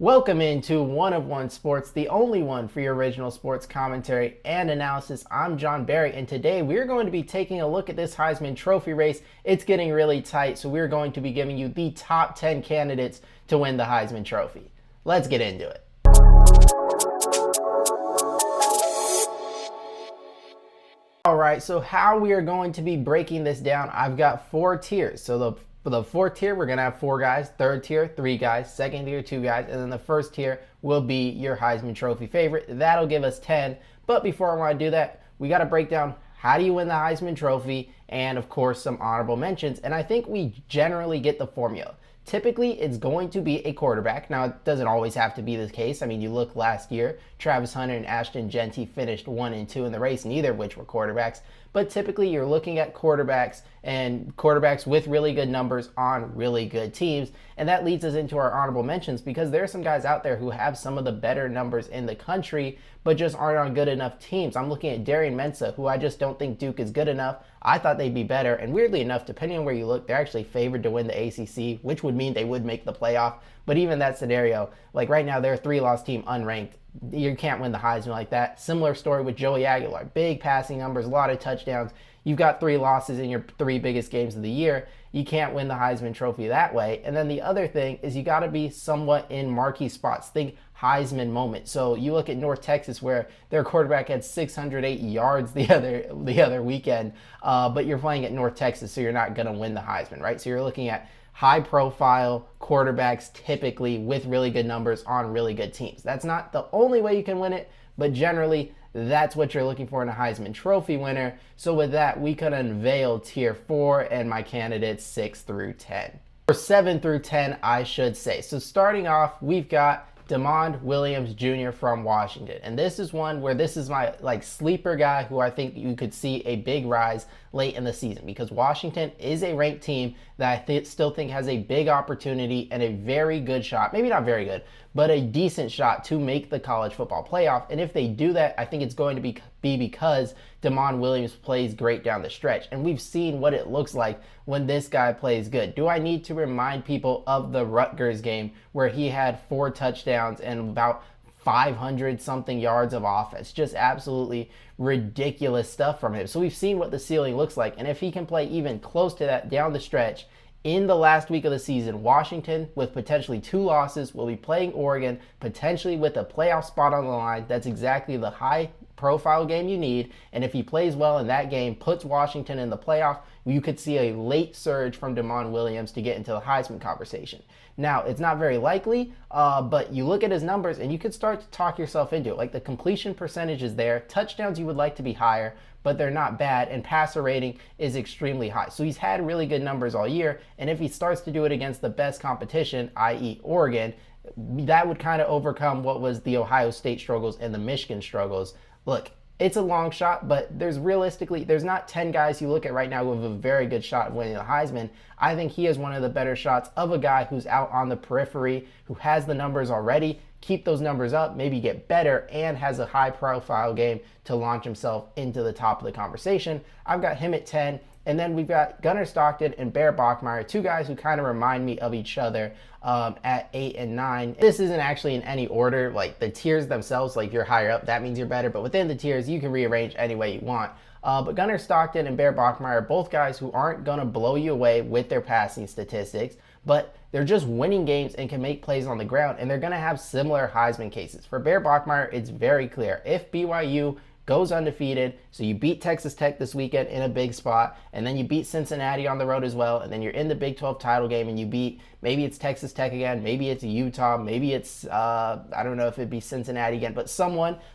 Welcome into One of One Sports, the only one for your original sports commentary and analysis. I'm John Barry, and today we're going to be taking a look at this Heisman Trophy race. It's getting really tight, so we're going to be giving you the top 10 candidates to win the Heisman Trophy. Let's get into it. All right, so how we are going to be breaking this down, I've got four tiers. So for the fourth tier, we're going to have four guys. Third tier, three guys. Second tier, two guys. And then the first tier will be your Heisman Trophy favorite. That'll give us 10. But before I want to do that, we got to break down how do you win the Heisman Trophy and, of course, some honorable mentions. And I think we generally get the formula. Typically, it's going to be a quarterback. Now, it doesn't always have to be the case. I mean, you look last year, Travis Hunter and Ashton Jeanty finished 1 and 2 in the race, neither of which were quarterbacks. But typically, you're looking at quarterbacks and quarterbacks with really good numbers on really good teams. And that leads us into our honorable mentions because there are some guys out there who have some of the better numbers in the country, but just aren't on good enough teams. I'm looking at Darian Mensah, who I just don't think Duke is good enough. I thought they'd be better. And weirdly enough, depending on where you look, they're actually favored to win the ACC, which would mean they would make the playoff. But even that scenario, like right now, they're a 3-loss team unranked. You can't win the Heisman like that. Similar story with Joey Aguilar. Big passing numbers, a lot of touchdowns. You've got 3 losses in your 3 biggest games of the year. You can't win the Heisman Trophy that way. And then the other thing is you got to be somewhat in marquee spots. Think Heisman moment. So you look at North Texas where their quarterback had 608 yards the other weekend, but you're playing at North Texas, so you're not going to win the Heisman, right? So you're looking at high-profile quarterbacks typically with really good numbers on really good teams. That's not the only way you can win it, but generally that's what you're looking for in a Heisman Trophy winner. So with that, we can unveil Tier 4 and my candidates 6 through 10. Or 7 through 10, I should say. So starting off, we've got Demond Williams Jr. from Washington. And this is one where this is my sleeper guy who I think you could see a big rise late in the season because Washington is a ranked team that I still think has a big opportunity and a very good shot, maybe not very good, but a decent shot to make the college football playoff. And if they do that, I think it's going to be because Demond Williams plays great down the stretch. And we've seen what it looks like when this guy plays good. Do I need to remind people of the Rutgers game where he had 4 touchdowns and about 500 something yards of offense? Just absolutely ridiculous stuff from him. So we've seen what the ceiling looks like. And if he can play even close to that down the stretch, in the last week of the season, Washington, with potentially 2 losses, will be playing Oregon, potentially with a playoff spot on the line. That's exactly the high-profile game you need. And if he plays well in that game, puts Washington in the playoff, you could see a late surge from Demond Williams to get into the Heisman conversation. Now, it's not very likely, but you look at his numbers and you could start to talk yourself into it. Like the completion percentage is there. Touchdowns you would like to be higher, but they're not bad, and passer rating is extremely high. So he's had really good numbers all year, and if he starts to do it against the best competition, i.e. Oregon, that would kind of overcome what was the Ohio State struggles and the Michigan struggles. Look, it's a long shot, but there's not 10 guys you look at right now who have a very good shot of winning the Heisman. I think he is one of the better shots of a guy who's out on the periphery, who has the numbers already. Keep those numbers up, maybe get better, and has a high-profile game to launch himself into the top of the conversation. I've got him at 10, and then we've got Gunnar Stockton and Bear Bachmeier, 2 guys who kind of remind me of each other at 8 and 9. This isn't actually in any order. Like the tiers themselves, like you're higher up, that means you're better, but within the tiers, you can rearrange any way you want. But Gunnar Stockton and Bear Bachmeier are both guys who aren't going to blow you away with their passing statistics, but they're just winning games and can make plays on the ground, and they're going to have similar Heisman cases. For Bear Bachmeier, it's very clear. If BYU goes undefeated, so you beat Texas Tech this weekend in a big spot, and then you beat Cincinnati on the road as well, and then you're in the Big 12 title game and you beat, maybe it's Texas Tech again, maybe it's Utah, maybe it's, I don't know if it'd be Cincinnati again, but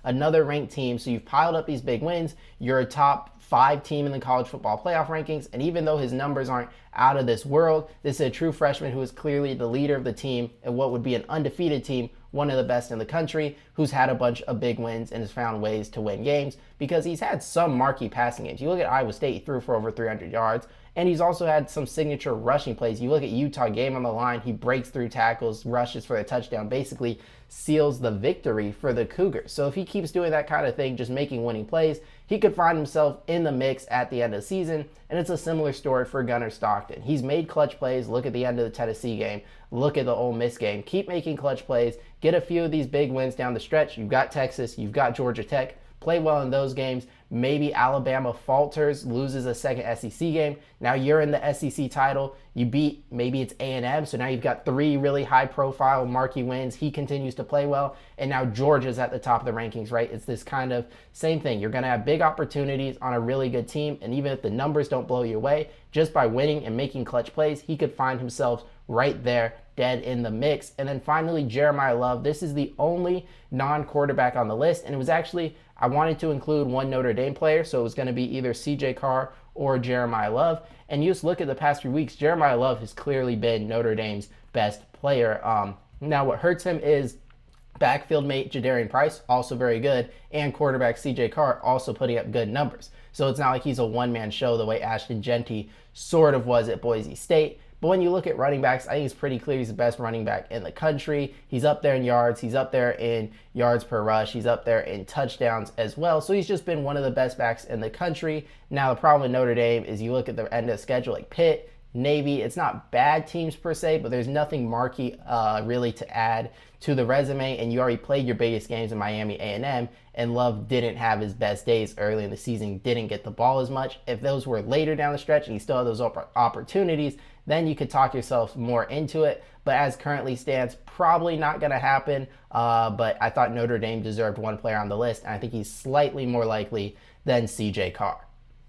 another ranked team, so you've piled up these big wins, you're a top 5 team in the college football playoff rankings, and even though his numbers aren't out of this world, this is a true freshman who is clearly the leader of the team and what would be an undefeated team, one of the best in the country, who's had a bunch of big wins and has found ways to win games because he's had some marquee passing games. You look at Iowa State, he threw for over 300 yards, and he's also had some signature rushing plays. You look at Utah, game on the line, he breaks through tackles, rushes for a touchdown, basically seals the victory for the Cougars. So if he keeps doing that kind of thing, just making winning plays, he could find himself in the mix at the end of the season. And it's a similar story for Gunnar Stockton. He's made clutch plays. Look at the end of the Tennessee game. Look at the Ole Miss game. Keep making clutch plays. Get a few of these big wins down the stretch. You've got Texas. You've got Georgia Tech. Play well in those games. Maybe Alabama falters, loses a second SEC game. Now you're in the SEC title. You beat, maybe it's A&M. So now you've got 3 really high-profile marquee wins. He continues to play well. And now Georgia's at the top of the rankings, right? It's this kind of same thing. You're going to have big opportunities on a really good team. And even if the numbers don't blow you away, just by winning and making clutch plays, he could find himself right there, dead in the mix. And then finally, Jeremiah Love. This is the only non-quarterback on the list. And it was actually, I wanted to include one Notre Dame player, so it was going to be either CJ Carr or Jeremiah Love. And you just look at the past few weeks, Jeremiah Love has clearly been Notre Dame's best player. Now, what hurts him is backfield mate Jadarian Price, also very good, and quarterback CJ Carr also putting up good numbers. So it's not like he's a one-man show the way Ashton Genty sort of was at Boise State. But when you look at running backs, I think it's pretty clear he's the best running back in the country. He's up there in yards. He's up there in yards per rush. He's up there in touchdowns as well. So he's just been one of the best backs in the country. Now, the problem with Notre Dame is you look at the end of the schedule, like Pitt, Navy. It's not bad teams per se, but there's nothing marquee really to add to the resume. And you already played your biggest games in Miami A&M, and Love didn't have his best days early in the season, didn't get the ball as much. If those were later down the stretch and he still had those opportunities, then you could talk yourself more into it. But as currently stands, probably not going to happen. But I thought Notre Dame deserved one player on the list, and I think he's slightly more likely than CJ Carr.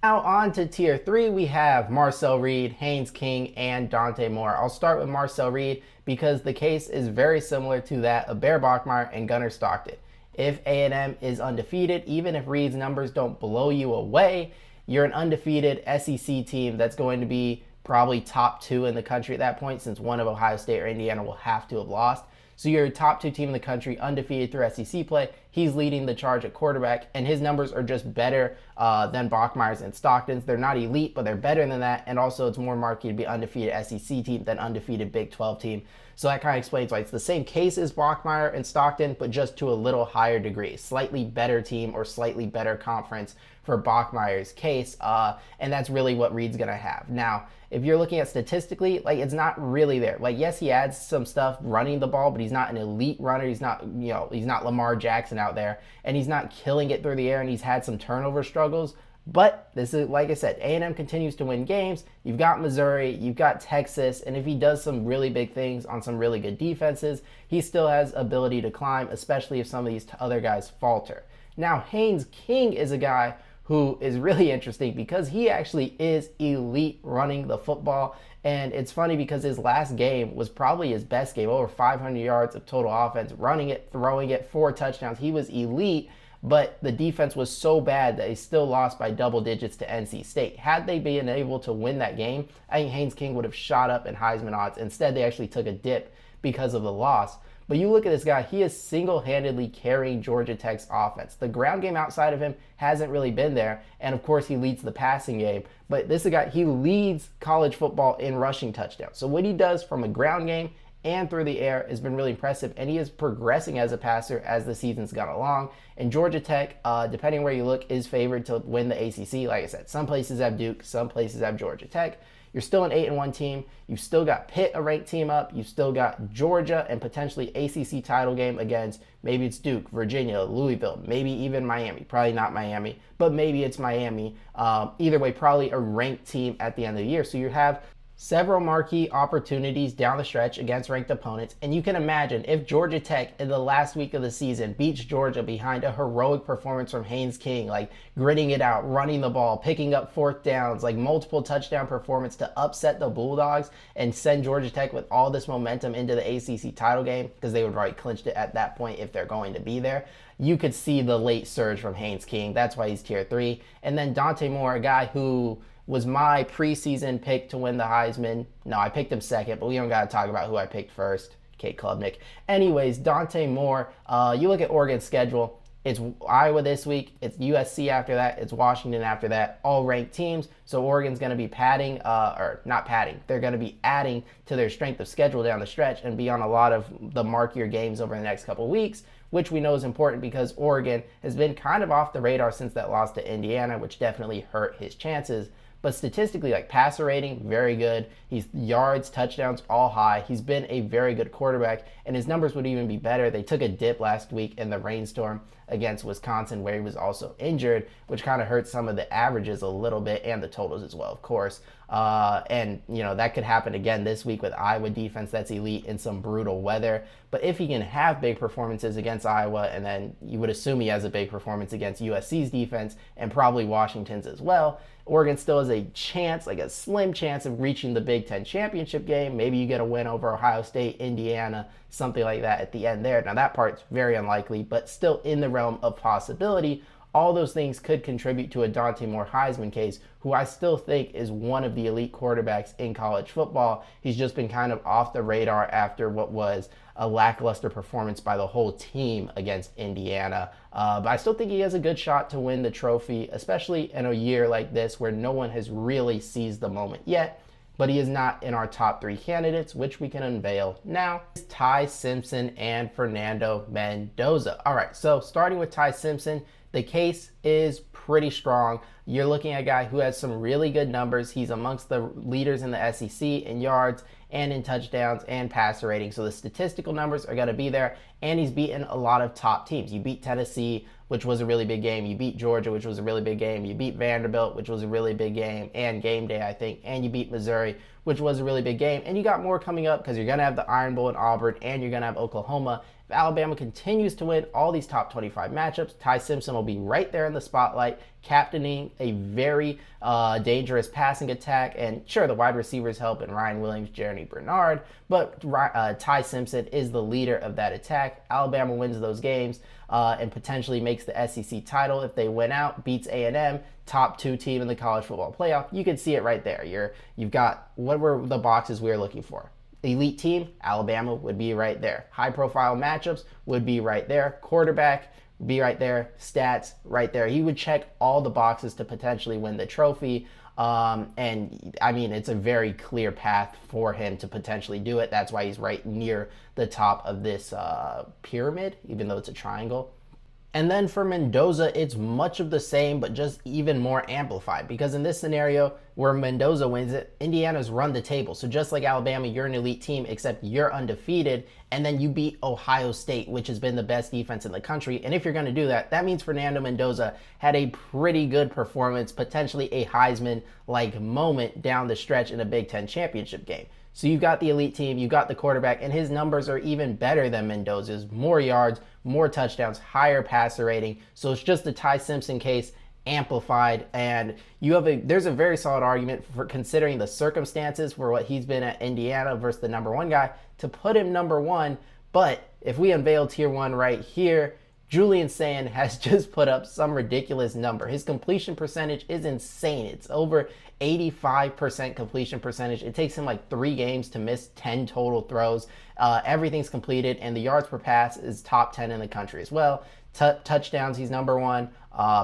Now on to tier 3, we have Marcel Reed, Haynes King, and Dante Moore. I'll start with Marcel Reed because the case is very similar to that of Bear Bachmeier and Gunnar Stockton. If A&M is undefeated, even if Reed's numbers don't blow you away, you're an undefeated SEC team that's going to be probably top 2 in the country at that point, since one of Ohio State or Indiana will have to have lost. So you're a top 2 team in the country, undefeated through SEC play. He's leading the charge at quarterback, and his numbers are just better than Bachmeier's and Stockton's. They're not elite, but they're better than that, and also it's more marquee to be undefeated SEC team than undefeated Big 12 team. So that kind of explains why it's the same case as Bachmeier and Stockton, but just to a little higher degree. Slightly better team or slightly better conference for Bachmeier's case, and that's really what Reed's going to have. Now, if you're looking at statistically, like, it's not really there. Like, yes, he adds some stuff running the ball, but he's not an elite runner. He's not, he's not Lamar Jackson out there, and he's not killing it through the air, and he's had some turnover struggles. But this is, like I said, A&M continues to win games. You've got Missouri, you've got Texas, and if he does some really big things on some really good defenses, he still has ability to climb, especially if some of these other guys falter. Now, Haynes King is a guy who is really interesting because he actually is elite running the football. And it's funny because his last game was probably his best game, over 500 yards of total offense, running it, throwing it, 4 touchdowns. He was elite, but the defense was so bad that they still lost by double digits to NC State. Had they been able to win that game, I think Haynes King would have shot up in Heisman odds. Instead, they actually took a dip because of the loss. But you look at this guy, he is single-handedly carrying Georgia Tech's offense. The ground game outside of him hasn't really been there. And of course, he leads the passing game. But this is a guy, he leads college football in rushing touchdowns. So what he does from a ground game and through the air has been really impressive. And he is progressing as a passer as the season's gone along. And Georgia Tech, depending where you look, is favored to win the ACC. Like I said, some places have Duke, some places have Georgia Tech. You're still an 8-1 team. You've still got Pitt, a ranked team up. You've still got Georgia and potentially ACC title game against maybe it's Duke, Virginia, Louisville, maybe even Miami. Probably not Miami, but maybe it's Miami. Either way, probably a ranked team at the end of the year. So you have several marquee opportunities down the stretch against ranked opponents, and you can imagine if Georgia Tech in the last week of the season beats Georgia behind a heroic performance from Haynes King, like gritting it out, running the ball, picking up 4th downs, like multiple touchdown performance to upset the Bulldogs and send Georgia Tech with all this momentum into the ACC title game, because they would already clinched it at that point if they're going to be there. You could see the late surge from Haynes King. That's why he's tier 3. And then Dante Moore, a guy who was my preseason pick to win the Heisman. No, I picked him second, but we don't got to talk about who I picked first. Kate Klubnik. Anyways, Dante Moore, you look at Oregon's schedule, It's Iowa this week. It's USC after that. It's Washington after that. All ranked teams. So Oregon's going to be padding, or not padding. They're going to be adding to their strength of schedule down the stretch and be on a lot of the markier games over the next couple of weeks, which we know is important because Oregon has been kind of off the radar since that loss to Indiana, which definitely hurt his chances. But statistically, like passer rating, very good. He's yards, touchdowns, all high. He's been a very good quarterback, and his numbers would even be better. They took a dip last week in the rainstorm against Wisconsin, where he was also injured, which kind of hurt some of the averages a little bit and the totals as well, of course. And that could happen again this week with Iowa defense that's elite in some brutal weather. But if he can have big performances against Iowa, and then you would assume he has a big performance against USC's defense and probably Washington's as well, Oregon still has a chance, like a slim chance, of reaching the Big Ten championship game. Maybe you get a win over Ohio State, Indiana, something like that at the end there. Now that part's very unlikely, but still in the realm of possibility. All those things could contribute to a Dante Moore Heisman case, who I still think is one of the elite quarterbacks in college football. He's just been kind of off the radar after what was a lackluster performance by the whole team against Indiana. But I still think he has a good shot to win the trophy, especially in a year like this where no one has really seized the moment yet. But he is not in our top 3 candidates, which we can unveil now. Ty Simpson and Fernando Mendoza. All right, so starting with Ty Simpson, the case is pretty strong. You're looking at a guy who has some really good numbers. He's amongst the leaders in the SEC in yards and in touchdowns and passer rating. So the statistical numbers are going to be there. And he's beaten a lot of top teams. You beat Tennessee, which was a really big game. You beat Georgia, which was a really big game. You beat Vanderbilt, which was a really big game, and game day, I think. And you beat Missouri, which was a really big game. And you got more coming up because you're going to have the Iron Bowl in Auburn, and you're going to have Oklahoma. If Alabama continues to win all these top 25 matchups, Ty Simpson will be right there in the spotlight, captaining a very dangerous passing attack. And sure, the wide receivers help in Ryan Williams, Jeremy Bernard, but Ty Simpson is the leader of that attack. Alabama wins those games and potentially makes the SEC title if they win out, beats A&M, top 2 team in the college football playoff. You can see it right there. You've got what were the boxes we were looking for. Elite team, Alabama would be right there. High profile matchups would be right there. Quarterback would be right there. Stats right there. He would check all the boxes to potentially win the trophy. And I mean, it's a very clear path for him to potentially do it. That's why he's right near the top of this pyramid, even though it's a triangle. And then for Mendoza, it's much of the same, but just even more amplified. Because in this scenario where Mendoza wins it, Indiana's run the table. So just like Alabama, you're an elite team, except you're undefeated. And then you beat Ohio State, which has been the best defense in the country. And if you're going to do that, that means Fernando Mendoza had a pretty good performance, potentially a Heisman-like moment down the stretch in a Big Ten championship game. So you've got the elite team, you've got the quarterback, and his numbers are even better than Mendoza's. More yards, more touchdowns, higher passer rating. So it's just the Ty Simpson case amplified, and there's a very solid argument for considering the circumstances for what he's been at Indiana versus the number 1 guy to put him number 1. But if we unveil tier 1 right here, Julian Sayin has just put up some ridiculous number. His completion percentage is insane. It's over 85% completion percentage. It takes him like 3 games to miss 10 total throws. Everything's completed, and the yards per pass is top 10 in the country as well. Touchdowns, he's number 1.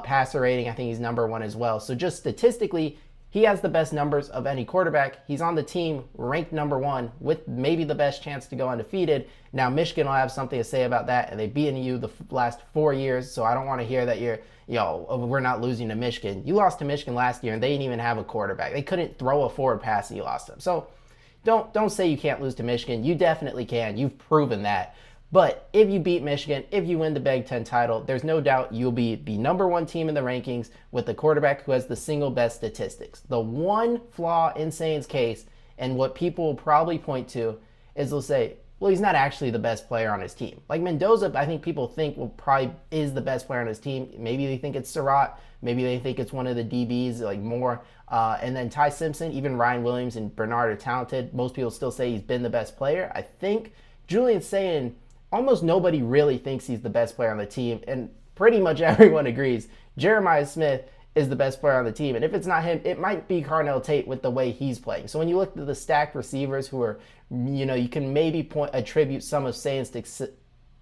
Passer rating, I think he's number 1 as well. So just statistically, he has the best numbers of any quarterback. He's on the team ranked number 1 with maybe the best chance to go undefeated. Now, Michigan will have something to say about that, and they've beaten you the last 4 years, so I don't want to hear that we're not losing to Michigan. You lost to Michigan last year, and they didn't even have a quarterback. They couldn't throw a forward pass, and you lost them. So don't say you can't lose to Michigan. You definitely can. You've proven that. But if you beat Michigan, if you win the Big Ten title, there's no doubt you'll be the number 1 team in the rankings with the quarterback who has the single best statistics. The one flaw in Sayin's case, and what people will probably point to, is they'll say, well, he's not actually the best player on his team. Like Mendoza, I think people think probably is the best player on his team. Maybe they think it's Surratt. Maybe they think it's one of the DBs, like Moore. And then Ty Simpson, even Ryan Williams and Bernard are talented. Most people still say he's been the best player. I think Julian Sayin, almost nobody really thinks he's the best player on the team, and pretty much everyone agrees Jeremiah Smith is the best player on the team. And if it's not him, it might be Carnell Tate with the way he's playing. So when you look at the stacked receivers who are, you can maybe attribute some of Sayin's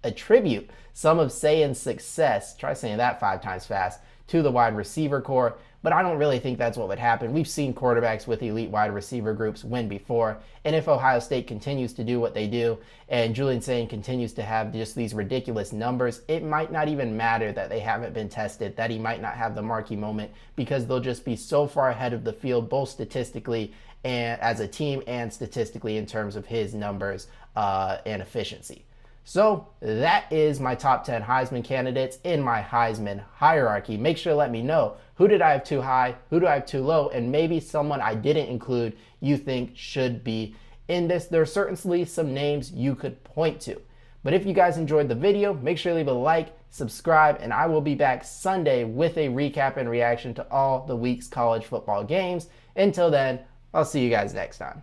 attribute some of Sayan's success, try saying that 5 times fast, to the wide receiver core, but I don't really think that's what would happen. We've seen quarterbacks with elite wide receiver groups win before, and if Ohio State continues to do what they do and Julian Sayin continues to have just these ridiculous numbers, it might not even matter that they haven't been tested, that he might not have the marquee moment, because they'll just be so far ahead of the field, both statistically and as a team and statistically in terms of his numbers and efficiency. So that is my top 10 Heisman candidates in my Heisman hierarchy. Make sure to let me know, who did I have too high, who do I have too low, and maybe someone I didn't include you think should be in this. There are certainly some names you could point to. But if you guys enjoyed the video, make sure to leave a like, subscribe, and I will be back Sunday with a recap and reaction to all the week's college football games. Until then, I'll see you guys next time.